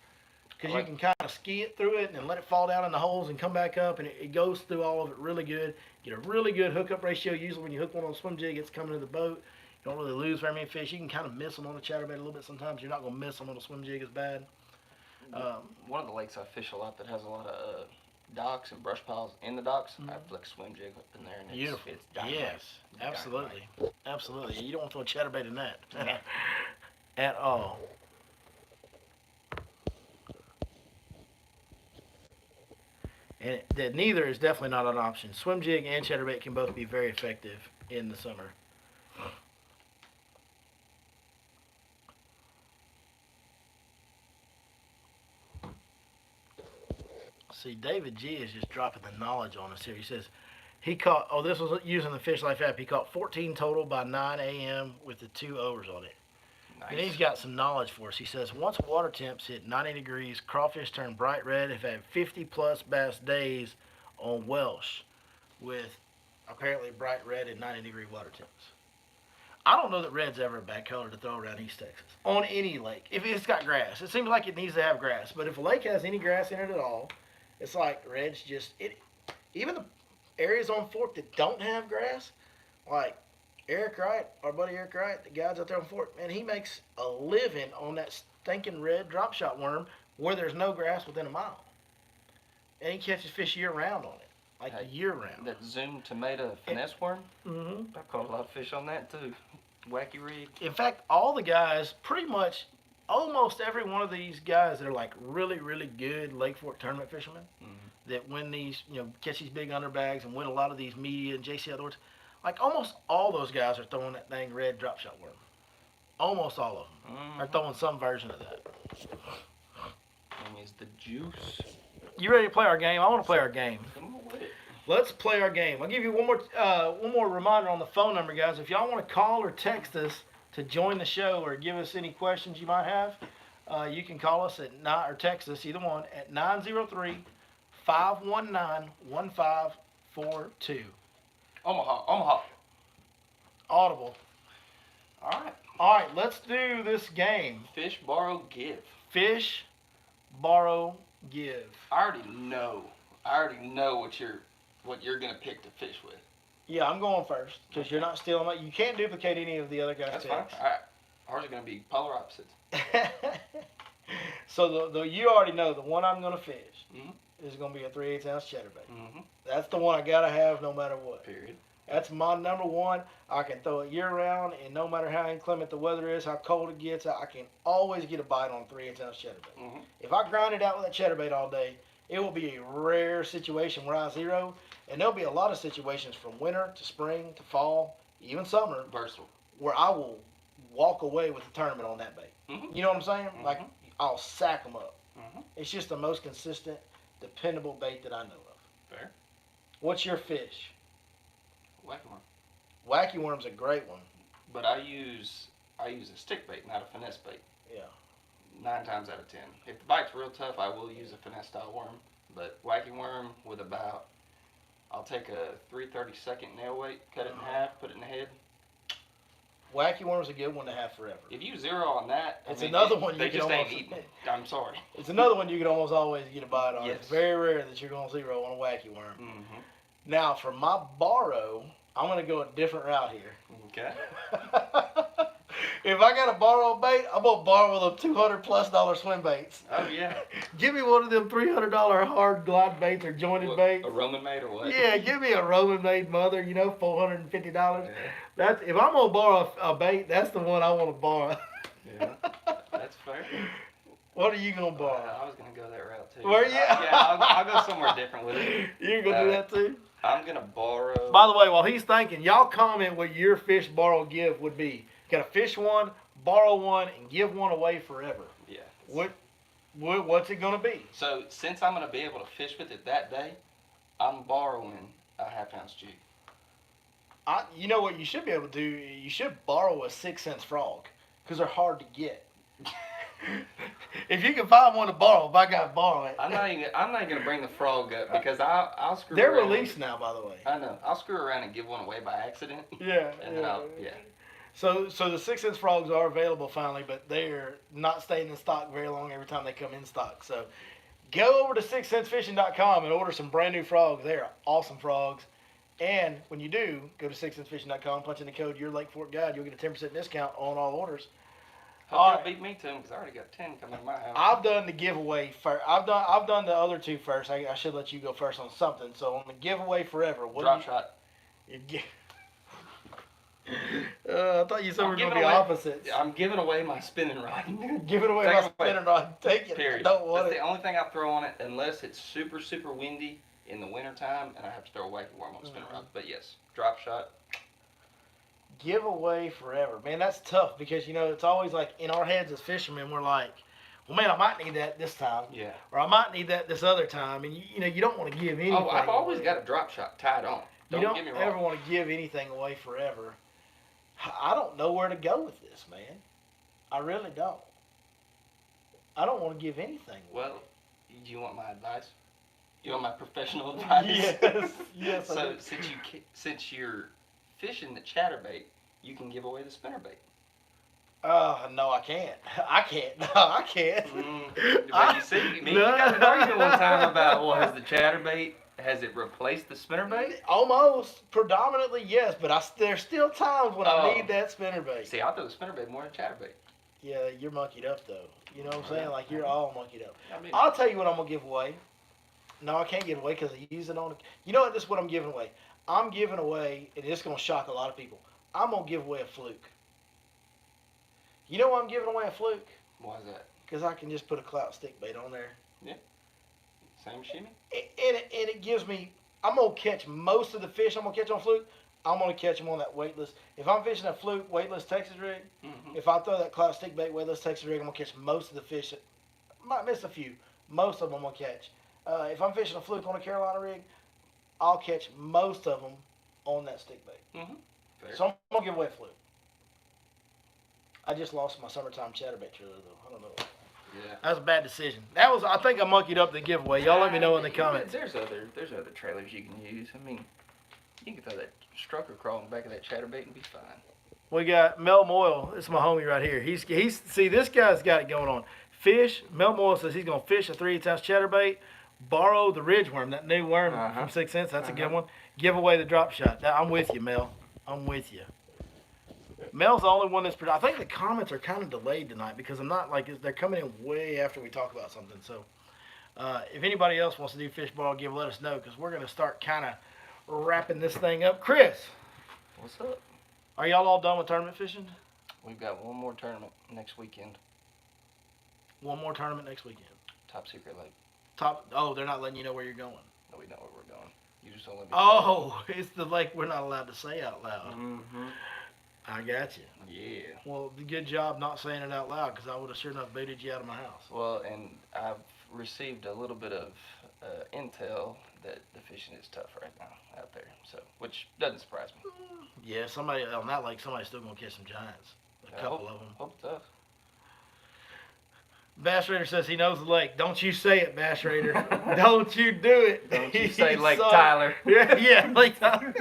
because you can kind of ski it through it and then let it fall down in the holes and come back up, and it goes through all of it really good. Get a really good hookup ratio. Usually when you hook one on a swim jig, it's coming to the boat. You don't really lose very many fish. You can kind of miss them on a chatterbait a little bit sometimes. You're not going to miss them on a swim jig as bad.
One of the lakes I fish a lot that has a lot of docks and brush piles in the docks, I flick a swim jig up in there, and
Beautiful.
It's dynamite.
Yes, absolutely.
Dynamite.
Absolutely. You don't want to throw a chatterbait in that at all. And that neither is definitely not an option. Swim jig and chatterbait can both be very effective in the summer. See, David G is just dropping the knowledge on us here. He says he caught, this was using the Fish Life app. He caught 14 total by 9 a.m. with the 2 overs on it.
Nice.
And he's got some knowledge for us. He says once water temps hit 90 degrees, crawfish turn bright red. Have had 50 plus bass days on Welsh with apparently bright red and 90-degree water temps. I don't know that red's ever a bad color to throw around East Texas on any lake. If it's got grass, it seems like it needs to have grass. But if a lake has any grass in it at all, it's like red's just it. Even the areas on Fork that don't have grass, like Eric Wright, our buddy Eric Wright, the guys out there on Fork, man, he makes a living on that stinking red drop shot worm where there's no grass within a mile, and he catches fish year round on it, like year round.
That Zoom tomato finesse worm,
Mm-hmm.
I caught a lot of fish on that too. Wacky rig.
In fact, all the guys, pretty much, almost every one of these guys that are like really, really good Lake Fork tournament fishermen that win these, catch these big underbags and win a lot of these media and JC Outdoors, like almost all those guys are throwing that dang red drop shot worm. Almost all of them are throwing some version of that.
And is the juice.
You ready to play our game? I want to play our game.
Come on with it.
Let's play our game. I'll give you one more reminder on the phone number, guys. If y'all want to call or text us to join the show or give us any questions you might have, you can call us or text us, either one, at 903-519-1542.
Omaha.
Audible.
All
right, let's do this game.
Fish, borrow, give.
Fish, borrow, give.
I already know what you're gonna pick to fish with.
Yeah, I'm going first because you're not stealing my. You can't duplicate any of the other guys'
That's
picks.
fine. All right. Ours are gonna be polar opposites.
So the you already know the one I'm gonna fish is gonna be a 3/8 ounce chatterbait. That's the one I gotta have no matter what.
Period.
That's my number one. I can throw it year round, and no matter how inclement the weather is, how cold it gets, I can always get a bite on a 3/8 ounce chatterbait. If I grind it out with that chatterbait all day, it will be a rare situation where I zero, and there'll be a lot of situations from winter to spring to fall, even summer,
Versatile.
where I will walk away with the tournament on that bait. You know what I'm saying? Like, I'll sack them up. It's just the most consistent, dependable bait that I know of.
Fair.
What's your fish?
Wacky worm.
Wacky worm's a great one.
But I use a stick bait, not a finesse bait.
Yeah.
9 times out of 10. If the bite's real tough, I will use a finesse style worm. But wacky worm with I'll take a 3/32 nail weight, cut it in half, put it in the head.
Wacky worm's a good one to have forever.
If you zero on that,
another one
they
you
just
can
ain't
almost
eating. I'm sorry.
It's another one you can almost always get a bite on.
Yes.
It's very rare that you're going to zero on a wacky worm.
Mm-hmm.
Now, for my borrow, I'm going to go a different route here.
Okay.
If I got to borrow a bait, I'm gonna borrow them $200+ swim baits.
Oh yeah.
Give me one of them $300 hard glide baits or jointed
What,
baits.
a Roman maid or what?
Yeah, give me a Roman made mother. $450.
Yeah.
That's if I'm gonna borrow a bait, that's the one I want to borrow.
Yeah. That's fair.
What are you gonna borrow?
I was gonna go that route too.
Where you?
Yeah, I'll go somewhere different with it.
You're gonna do that too?
I'm gonna borrow.
By the way, while he's thinking, y'all comment what your fish borrow give would be. Got to fish one, borrow one, and give one away forever.
Yeah.
What's it gonna be?
So since I'm gonna be able to fish with it that day, I'm borrowing a half-ounce jig.
You know what you should be able to do? You should borrow a 6 cents frog, because they're hard to get. If you can find one to borrow, if I got to borrow it.
I'm not even gonna bring the frog up because I'll screw
They're
around.
released now, by the way.
I know. I'll screw around and give one away by accident.
Yeah.
And then yeah.
So the 6 cents frogs are available finally, but they're not staying in stock very long every time they come in stock. So go over to 6centsfishing.com and order some brand new frogs. They are awesome frogs. And when you do, go to 6centsfishing.com, punch in the code Your Lake Fork Guide. You'll get a 10% discount on all orders.
Hope
All
y'all
right.
beat me to them because I already got 10 coming to my house.
I've done the giveaway first. I've done the other two first. I should let you go first on something. So on the giveaway forever, what
Drop
do
shot.
I thought you said we were going to be
away,
opposites.
I'm giving away my spinning rod.
Giving away
Take
my
it away.
spinning rod. Take it.
Period.
Don't want
That's
it.
the only thing I throw on it unless it's super, super windy in the wintertime and I have to throw away where I'm on the spinning rod. But yes, drop shot.
Giveaway forever. Man, that's tough because, it's always like in our heads as fishermen, we're like, well, man, I might need that this time.
Yeah.
Or I might need that this other time. And, you don't want to give anything
Oh, I've always
away.
got a drop shot tied on.
You
Don't get me
don't
wrong.
ever want to give anything away forever. I don't know where to go with this, man. I really don't. I don't want to give anything away.
Well, do you want my advice? You want my professional advice?
Yes. Yes, I
So
do.
since you're fishing the chatterbait, you can give away the spinnerbait.
No, I can't. I can't. No, I can't.
But you see, me and you got an argument one time about has the chatterbait, has it replaced the spinnerbait?
Almost. Predominantly, yes. But there's still times when I need that spinnerbait.
See, I throw the spinnerbait more than chatterbait.
Yeah, you're monkeyed up, though. You know what I'm saying? Like, you're all monkeyed up.
I mean,
I'll tell you what I'm going to give away. No, I can't give away because I use it on... You know what? This is what I'm giving away. I'm giving away, and it's going to shock a lot of people, I'm going to give away a fluke. You know why I'm giving away a fluke?
why is that?
Because I can just put a clout stick bait on there.
Same shimmy?
And it gives me... I'm going to catch most of the fish I'm going to catch on fluke. I'm going to catch them on that weightless. If I'm fishing a fluke weightless Texas rig, if I throw that clout stick bait weightless Texas rig, I'm going to catch most of the fish. Might miss a few. Most of them I'm going to catch. If I'm fishing a fluke on a Carolina rig, I'll catch most of them on that stick bait.
Fair.
So I'm going to give away a fluke. I just lost my summertime chatterbait trailer, though. I don't know.
Yeah.
That was a bad decision. I think I monkeyed up the giveaway. Y'all let me know in the comments.
There's other trailers you can use. I mean, you can throw that strucker crawl in the back of that chatterbait and be fine.
We got Mel Moyle. This is my homie right here. He's see, this guy's got it going on. Fish. Mel Moyle says he's gonna fish a 3/8 chatterbait. Borrow the ridge worm, that new worm from 6 cents. That's a good one. Give away the drop shot. I'm with you, Mel. I'm with you. Mel's the only one that's... I think the comments are kind of delayed tonight because I'm not like... They're coming in way after we talk about something. So if anybody else wants to do fish borrow give, let us know because we're going to start kind of wrapping this thing up. Chris.
What's up?
Are y'all all done with tournament fishing?
We've got one more tournament next weekend.
One more tournament next weekend.
Top Secret Lake.
They're not letting you know where you're going.
No, we know where we're going. You just don't let me.
Oh, it's the lake we're not allowed to say out loud.
Mm-hmm.
I got you.
Yeah.
Well, good job not saying it out loud because I would have sure enough booted you out of my house.
Well, and I've received a little bit of intel that the fishing is tough right now out there, so which doesn't surprise me.
Yeah, somebody on that lake, somebody's still gonna catch some giants. A couple of them.
Hope it's tough.
Bass Raider says he knows the lake. Don't you say it, Bass Raider. Don't you do it.
Don't you say Lake Tyler.
Yeah, Lake Tyler.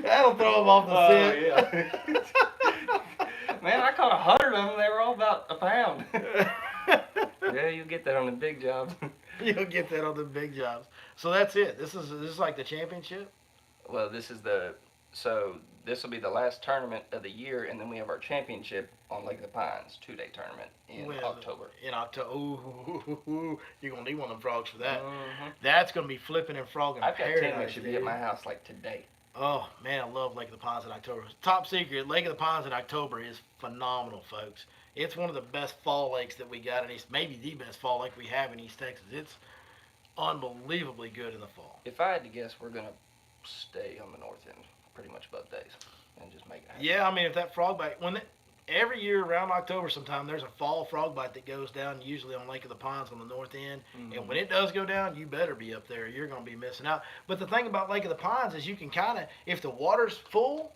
That'll throw him off the scent.
Yeah. Man, I caught 100 of them. They were all about a pound. Yeah, you'll get that on the big jobs.
You'll get that on the big jobs. So that's it. This is like the championship.
Well, this is the So this will be the last tournament of the year, and then we have our championship on Lake of the Pines 2-day tournament in October.
In October. Ooh, you're going to need one of them frogs for that.
Mm-hmm.
That's going to be flipping and frogging
I've got
paradise,
10 that should be at my house like today.
Oh, man, I love Lake of the Pines in October. Top secret, Lake of the Pines in October is phenomenal, folks. It's one of the best fall lakes that we got in East, maybe the best fall lake we have in East Texas. It's unbelievably good in the fall.
If I had to guess, we're going to stay on the north end pretty much both days and just make it happen.
Yeah, I mean, if that frog bite, every year around October sometime, there's a fall frog bite that goes down, usually on Lake of the Pines on the north end.
Mm-hmm.
And when it does go down, you better be up there. You're going to be missing out. But the thing about Lake of the Pines is you can kind of, if the water's full,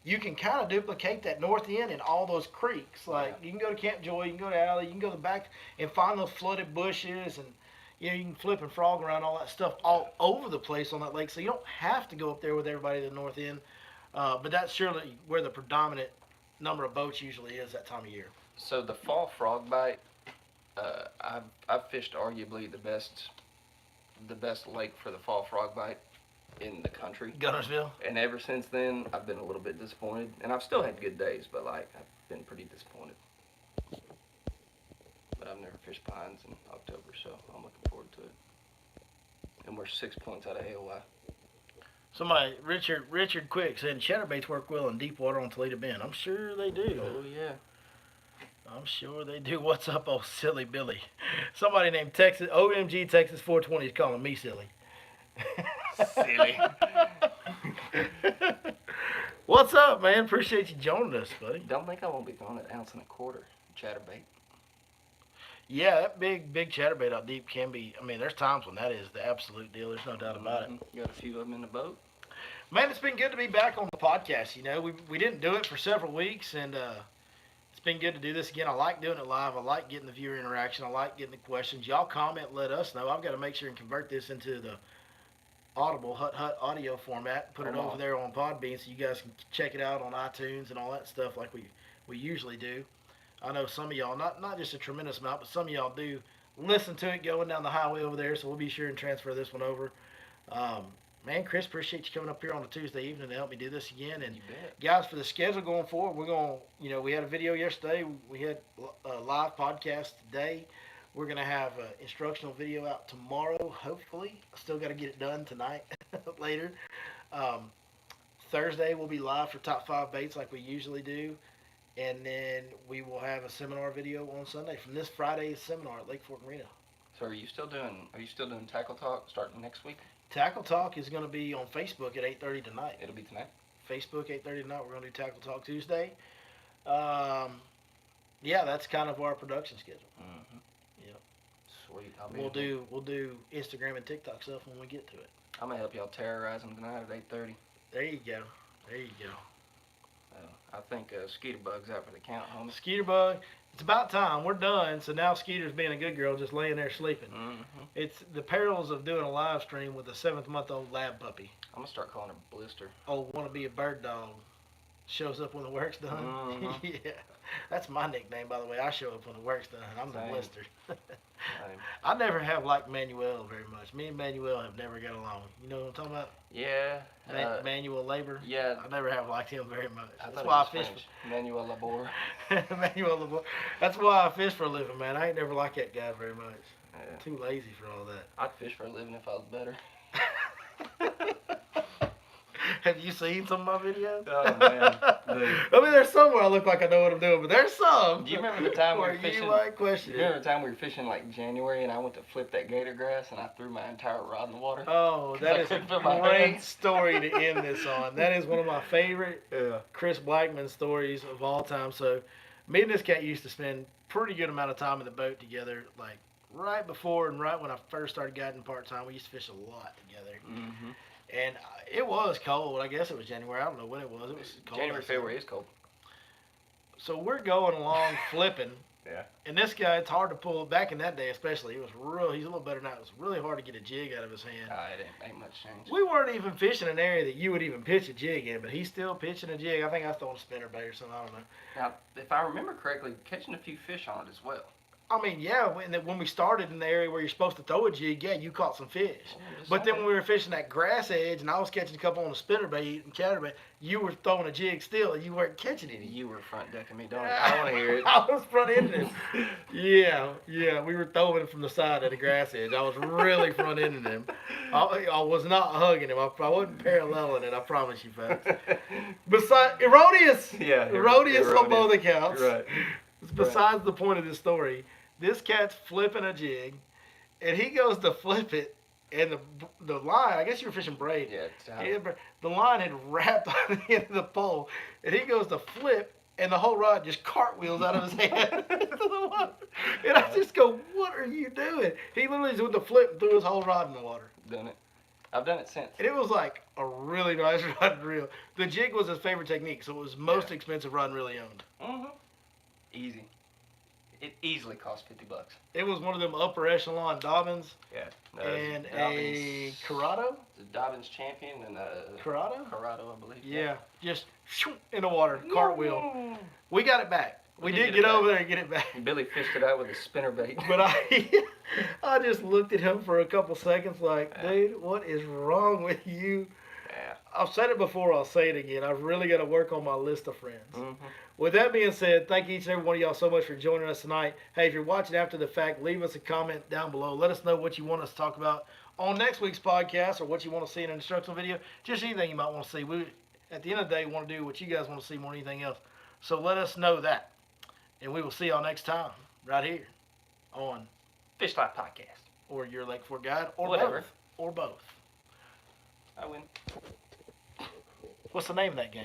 you can kind of duplicate that north end in all those creeks. Like, you can go to Camp Joy, you can go to Alley, you can go to the back and find those flooded bushes, and you can flip and frog around all that stuff all over the place on that lake. So you don't have to go up there with everybody to the north end. But that's surely where the predominant number of boats usually is that time of year.
So the fall frog bite, I've fished arguably the best lake for the fall frog bite in the country.
Gunnersville.
And ever since then, I've been a little bit disappointed, and I've still had good days, but like I've been pretty disappointed. But I've never fished Pines in October, so I'm looking forward to it. And we're 6 points out of AOY.
Somebody, Richard Quick said chatterbaits work well in deep water on Toledo Bend. I'm sure they do.
Oh yeah.
I'm sure they do. What's up, old silly Billy? Somebody named Texas OMG Texas 420 is calling me silly.
Silly.
What's up, man? Appreciate you joining us, buddy.
Don't think I won't be throwing an ounce and a quarter chatterbait.
Yeah, that big chatterbait out deep can be. I mean, there's times when that is the absolute deal. There's no doubt about it.
You got a few of them in the boat.
Man, it's been good to be back on the podcast. You know, we didn't do it for several weeks, and it's been good to do this again. I like doing it live. I like getting the viewer interaction. I like getting the questions. Y'all comment, let us know. I've got to make sure and convert this into the Audible Hut audio format. Put it over there on Podbean so you guys can check it out on iTunes and all that stuff like we usually do. I know some of y'all, not just a tremendous amount, but some of y'all do listen to it going down the highway over there, so we'll be sure and transfer this one over. Man, Chris, appreciate you coming up here on a Tuesday evening to help me do this again. And guys, for the schedule going forward, we're going to, we had a video yesterday. We had a live podcast today. We're going to have an instructional video out tomorrow, hopefully. I still got to get it done tonight, later. Thursday, we'll be live for Top 5 Baits like we usually do. And then we will have a seminar video on Sunday from this Friday's seminar at Lake Fork Marina.
So are you still doing Tackle Talk starting next week?
Tackle Talk is going to be on Facebook at 8:30 tonight.
It'll be tonight?
Facebook, 8:30 tonight. We're going to do Tackle Talk Tuesday. Yeah, that's kind of our production schedule.
Mm-hmm.
Yep.
Sweet.
We'll do Instagram and TikTok stuff when we get to it.
I'm going to help y'all terrorize them tonight at 8:30.
There you go.
I think Skeeter Bug's out for the count, homie.
Skeeter Bug, it's about time. We're done. So now Skeeter's being a good girl, just laying there sleeping.
Mm-hmm.
It's the perils of doing a live stream with a 7-month-old lab puppy.
I'm going to start calling her Blister.
Oh, want to be a bird dog. Shows up when the work's done.
Mm-hmm.
Yeah. That's my nickname, by the way. I show up when the work's done. I'm the
Same.
Blister.
Same.
I never have liked Manuel very much. Me and Manuel have never got along. You know what I'm talking about?
Yeah.
Manuel Labor.
Yeah.
I never have liked him very much.
That's why I fish. Manuel Labor.
Manuel Labor. That's why I fish for a living, man. I ain't never liked that guy very much.
Yeah.
Too lazy for all that.
I'd fish for a living if I was better.
Have you seen some of my videos?
Oh, man.
I mean, there's some where I look like I know what I'm doing, but there's some.
Do you remember the time we were fishing?
You might question
Do you remember the time we were fishing like January and I went to flip that gator grass and I threw my entire rod in the water?
Oh, that is a great story to end this on. That is one of my favorite Chris Blackman stories of all time. So, me and this cat used to spend pretty good amount of time in the boat together. Like right before and right when I first started guiding part time, we used to fish a lot together.
Mm-hmm.
And it was cold. I guess it was January. I don't know when it was. It was cold.
January, February is cold.
So we're going along flipping.
Yeah.
And this guy, it's hard to pull. Back in that day especially, he's a little better now. It was really hard to get a jig out of his hand.
It ain't much change.
We weren't even fishing an area that you would even pitch a jig in, but he's still pitching a jig. I think I was throwing a spinnerbait or something. I don't know.
Now, if I remember correctly, catching a few fish on it as well.
I mean, yeah, when we started in the area where you're supposed to throw a jig, yeah, you caught some fish. But then when we were fishing that grass edge and I was catching a couple on a spinnerbait and chatterbait, you were throwing a jig still and you weren't catching any.
You were front decking me, don't you? I want to hear it.
I was front ending him. Yeah, we were throwing it from the side of the grass edge. I was really front ending him. I was not hugging him. I wasn't paralleling it, I promise you, folks. Besides, erroneous!
Yeah,
erroneous on both accounts.
Right.
Besides the point of this story, this cat's flipping a jig, and he goes to flip it, and the line, I guess you were fishing braid.
Yeah.
The line had wrapped on the end of the pole, and he goes to flip, and the whole rod just cartwheels out of his hand into the water. And I just go, what are you doing? He literally just went to flip and threw his whole rod in the water.
Done it. I've done it since.
And it was like a really nice rod and reel. The jig was his favorite technique, so it was most expensive rod and reel he owned.
Mm-hmm. Easy. It easily cost $50.
It was one of them upper echelon Dobbins.
Yeah.
And
Dobbins,
a Corrado.
The Dobbins champion and
Corrado.
Corrado, I believe.
Yeah, just in the water, cartwheel. We got it back. We did get over there and get it back.
Billy fished it out with a spinnerbait.
But I just looked at him for a couple seconds like, dude, what is wrong with you?
Yeah.
I've said it before, I'll say it again. I've really got to work on my list of friends.
Mm-hmm.
With that being said, thank each and every one of y'all so much for joining us tonight. Hey, if you're watching after the fact, leave us a comment down below. Let us know what you want us to talk about on next week's podcast or what you want to see in an instructional video. Just anything you might want to see. We, at the end of the day, want to do what you guys want to see more than anything else. So let us know that. And we will see y'all next time right here on
Fish Life Podcast.
Or Your Lake Fork Guide or
Whatever.
both. Or both.
I win.
What's the name of that game?